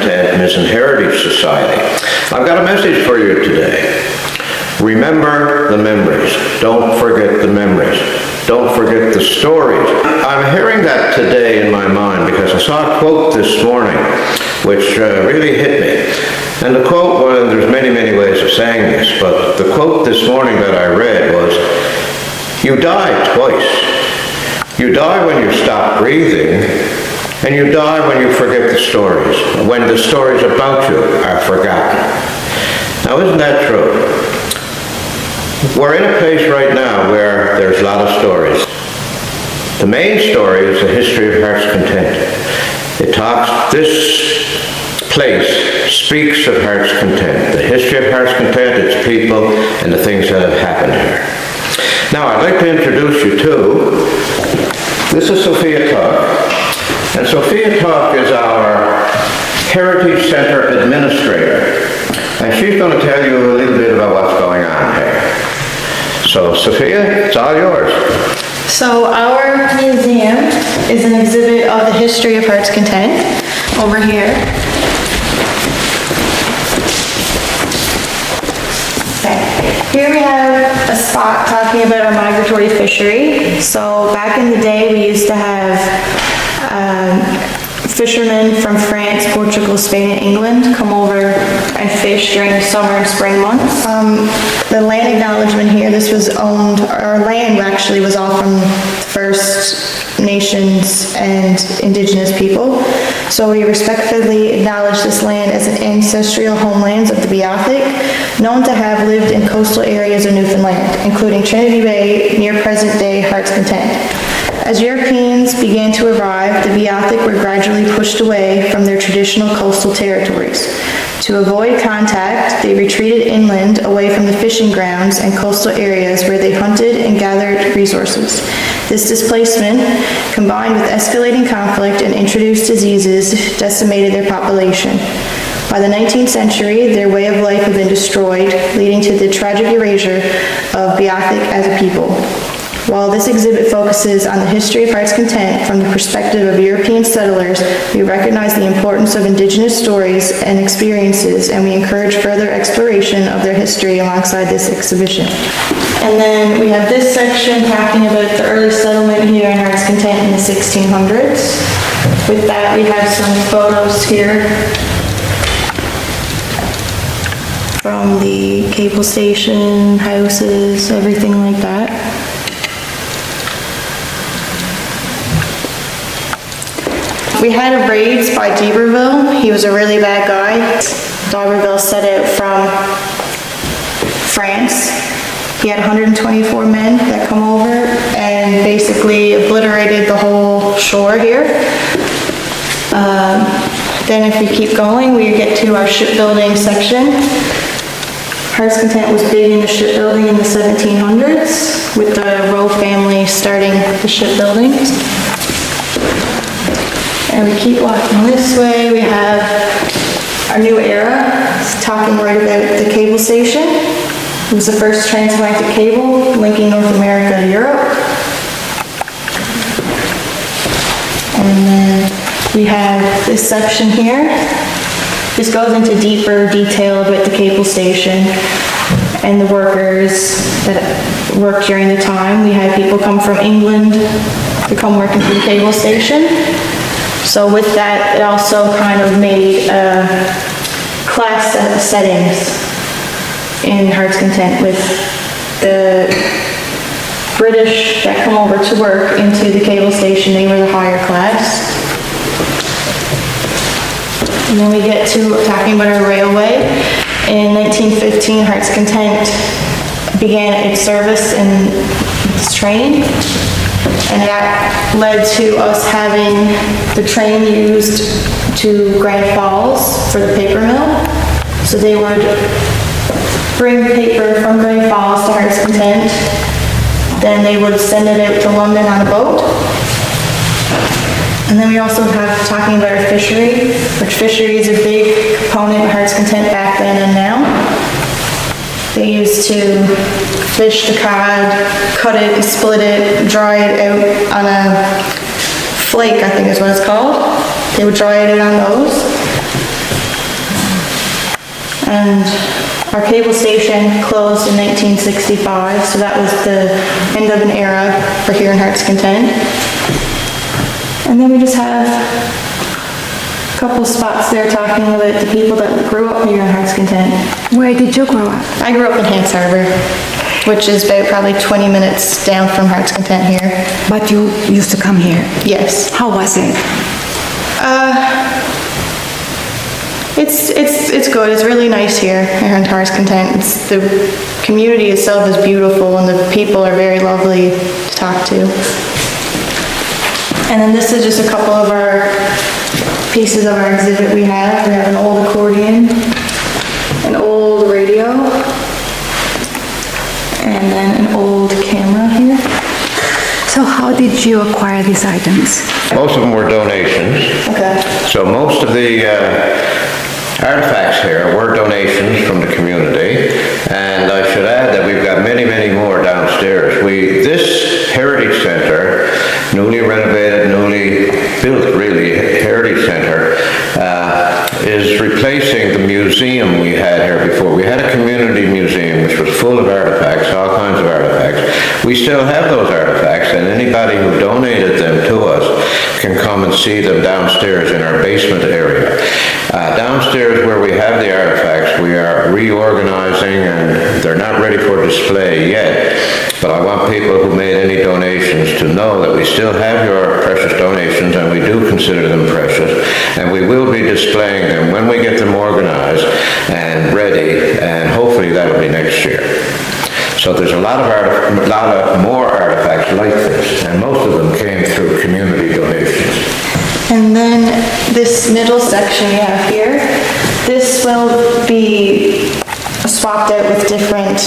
Content Missing Heritage Society. I've got a message for you today. Remember the memories. Don't forget the memories. Don't forget the stories. I'm hearing that today in my mind because I saw a quote this morning which really hit me. And the quote was, there's many, many ways of saying this, but the quote this morning that I read was, "You die twice. You die when you stop breathing, and you die when you forget the stories, when the stories about you are forgotten." Now, isn't that true? We're in a place right now where there's a lot of stories. The main story is the history of Heart's Content. It talks, this place speaks of Heart's Content, the history of Heart's Content, its people, and the things that have happened here. Now, I'd like to introduce you to, this is Sophia Tuck, and Sophia Tuck is our Heritage Center Administrator, and she's going to tell you a little bit about what's going on here. So, Sophia, it's all yours. So our museum is an exhibit of the history of Heart's Content over here. Okay. Here we have a spot talking about our migratory fishery. So back in the day we used to have fishermen from France, Portugal, Spain, and England come over and fish during the summer and spring months. The land acknowledgement here, this was owned, our land actually was all from First Nations and Indigenous people. So we respectfully acknowledge this land as an ancestral homelands of the Beothuk, known to have lived in coastal areas of Newfoundland, including Trinity Bay, near present-day Heart's Content. As Europeans began to arrive, the Beothuk were gradually pushed away from their traditional coastal territories. To avoid contact, they retreated inland away from the fishing grounds and coastal areas where they hunted and gathered resources. This displacement, combined with escalating conflict and introduced diseases, decimated their population. By the 19th century, their way of life had been destroyed, leading to the tragic erasure of Beothuk as a people. While this exhibit focuses on the history of Heart's Content from the perspective of European settlers, we recognize the importance of Indigenous stories and experiences, and we encourage further exploration of their history alongside this exhibition. And then we have this section talking about the early settlement here in Heart's Content in the 1600s. With that, we have some photos here from the cable station, houses, everything like that. We had raids by D'Iberville. He was a really bad guy. D'Iberville set out from France. He had 124 men that come over and basically obliterated the whole shore here. Then if we keep going, we get to our shipbuilding section. Heart's Content was big in the shipbuilding in the 1700s with the Rowe family starting the shipbuilding. And we keep walking this way. We have our new era. It's talking right about the cable station. It was the first transatlantic cable linking North America to Europe. And then we have this section here. This goes into deeper detail about the cable station and the workers that worked during the time. We had people come from England to come working for the cable station. So with that, it also kind of made class settings in Heart's Content with the British that come over to work into the cable station. They were the higher class. And then we get to talking about our railway. In 1915, Heart's Content began its service in this train. And that led to us having the train used to Grand Falls for the paper mill. So they would bring paper from Grand Falls to Heart's Content. Then they would send it out to London on a boat. And then we also have talking about our fishery, which fishery is a big component of Heart's Content back then and now. They used to fish the cod, cut it and split it, dry it out on a flake, I think is what it's called. They would dry it out on those. cable station closed in 1965, so that was the end of an era for here in Heart's Content. And then we just have a couple spots there talking about the people that grew up here in Heart's Content. Where did you grow up? I grew up in Hanks Harbor, which is about probably 20 minutes down from Heart's Content here. But you used to come here. Yes. How was it? It's good. It's really nice here in Heart's Content. The community itself is beautiful and the people are very lovely to talk to. And then this is just a couple of our pieces of our exhibit we have. We have an old accordion, an old radio, and then an old camera here. So how did you acquire these items? Most of them were donations. Okay. So most of the artifacts here were donations from the community, and I should add that we've got many, many more downstairs. This Heritage Center, newly renovated, newly built really, Heritage Center, is replacing the museum we had here before. We had a community museum which was full of artifacts, all kinds of artifacts. We still have those artifacts, and anybody who donated them to us can come and see them downstairs in our basement area. Downstairs where we have the artifacts, we are reorganizing, and they're not ready for display yet, but I want people who made any donations to know that we still have your precious donations, and we do consider them precious, and we will be displaying them when we get them organized and ready, and hopefully that'll be next year. So there's a lot of more artifacts like this, and most of them came through community donations. And then this middle section we have here, this will be swapped out with different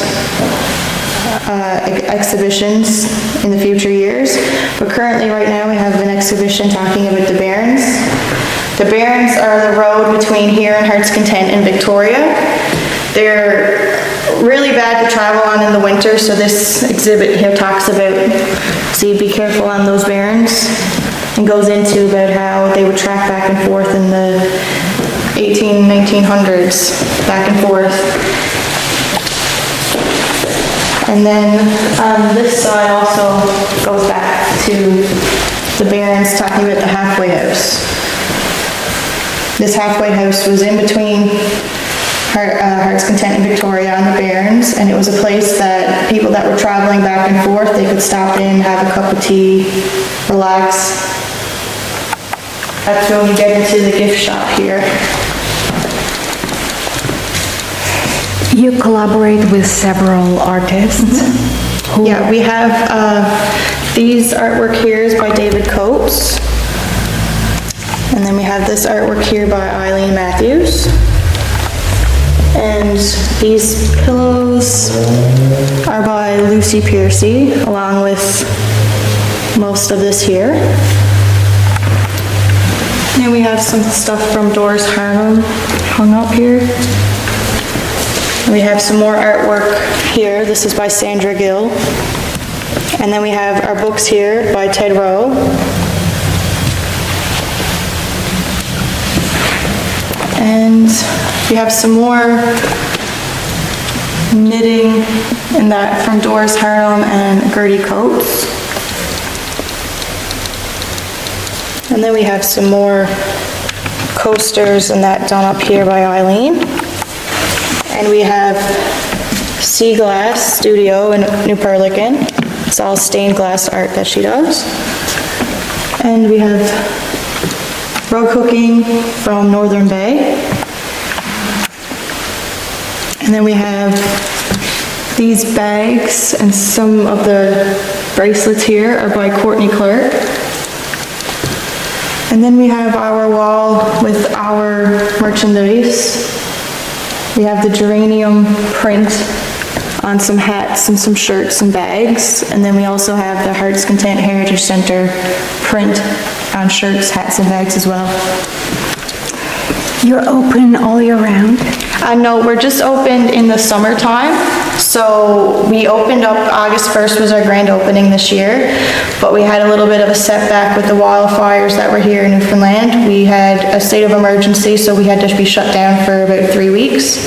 exhibitions in the future years. But currently right now we have an exhibition talking about the Barrens. The Barrens are the road between here and Heart's Content and Victoria. They're really bad to travel on in the winter, so this exhibit here talks about, see, be careful on those Barrens, and goes into about how they would track back and forth in the 1900s, back and forth. And then this side also goes back to the Barrens, talking about the halfway house. This halfway house was in between Heart's Content and Victoria on the Barrens, and it was a place that people that were traveling back and forth, they could stop in, have a cup of tea, relax. That's when we get into the gift shop here. You collaborate with several artists. Yeah, we have these artwork here is by David Coates. And then we have this artwork here by Eileen Matthews. And these pillows are by Lucy Piercy, along with most of this here. And we have some stuff from Doris Harnum hung up here. We have some more artwork here. This is by Sandra Gill. And then we have our books here by Ted Rowe. And we have some more knitting in that from Doris Harnum and Gertie Coates. And then we have some more coasters and that done up here by Eileen. And we have Sea Glass Studio in New Perlican. It's all stained glass art that she does. And we have rug hooking from Northern Bay. And then we have these bags, and some of the bracelets here are by Courtney Clark. And then we have our wall with our merchandise. We have the geranium print on some hats and some shirts and bags. And then we also have the Heart's Content Heritage Center print on shirts, hats, and bags as well. You're open all year round? No, we're just opened in the summertime. So we opened up, August 1st was our grand opening this year, but we had a little bit of a setback with the wildfires that were here in Newfoundland. We had a state of emergency, so we had to be shut down for about 3 weeks.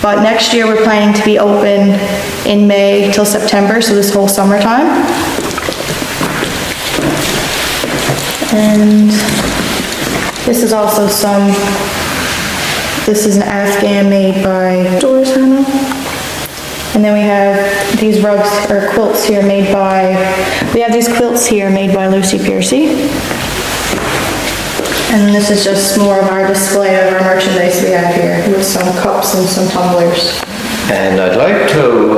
But next year, we're planning to be open in May till September, so this whole summertime. And this is also this is an Afghan made by Doors, Hannah. And then we have these rugs or quilts here made by Lucy Piercy. And this is just more of our display of our merchandise we have here with some cups and some tumblers. And I'd like to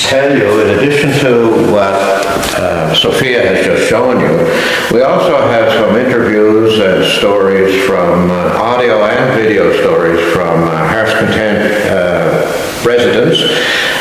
tell you, in addition to what Sophia has just shown you, we also have some interviews and stories from audio and video stories from Heart's Content residents,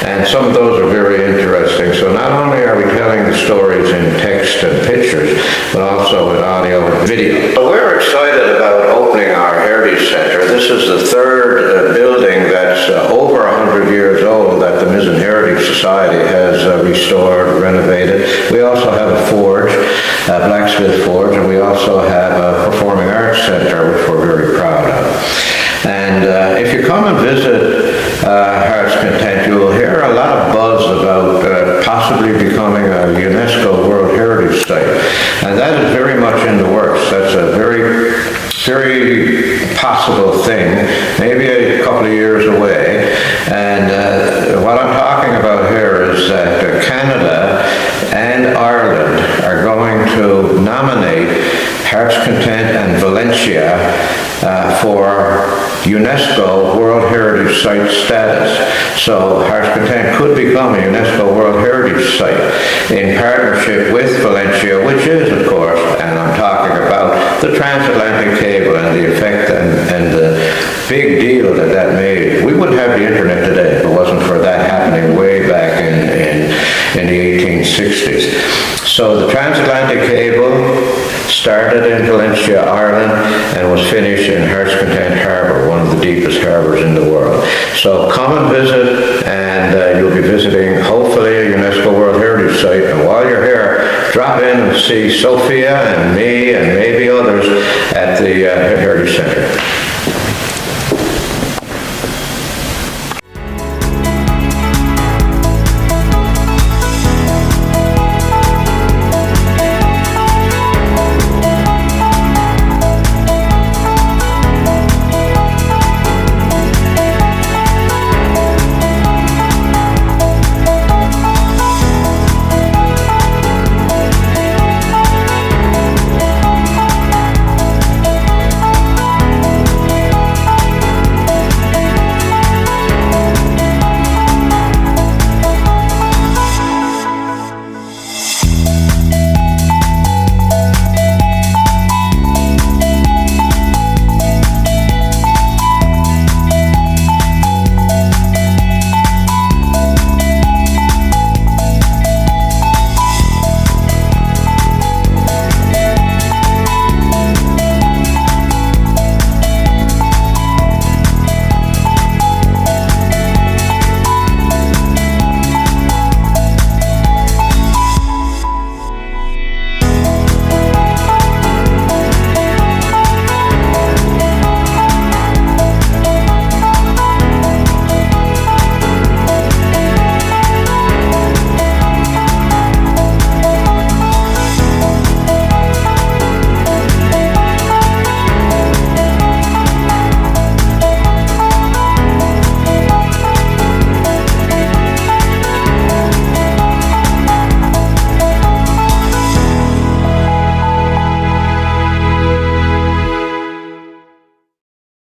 and some of those are very interesting. So not only are we telling the stories in text and pictures, but also in audio and video. So we're excited about opening our Heritage Center. This is the third building that's over 100 years old that the Mizzen Heritage Society has restored, renovated. We also have a forge, a blacksmith forge, and we also have a performing arts center, which we're very proud of. And if you come and visit Heart's Content, you will hear a lot of buzz about possibly becoming a UNESCO World Heritage Site. And that is very much in the works. That's a very, very possible thing, maybe a couple of years away. And what I'm talking about here is that Canada and Ireland are going to nominate Heart's Content and Valencia for UNESCO World Heritage Site status. So Heart's Content could become a UNESCO World Heritage Site in partnership with Valencia, which is, of course, and I'm talking about the transatlantic cable and the effect and the big deal that that made. We wouldn't have the internet today if it wasn't for that happening way back in the 1860s. So the transatlantic cable started in Valencia, Ireland, and was finished in Heart's Content Harbour, one of the deepest harbours in the world. So come and visit, and you'll be visiting, hopefully, a UNESCO World Heritage Site. And while you're here, drop in and see Sophia and me and maybe others at the Heritage Centre.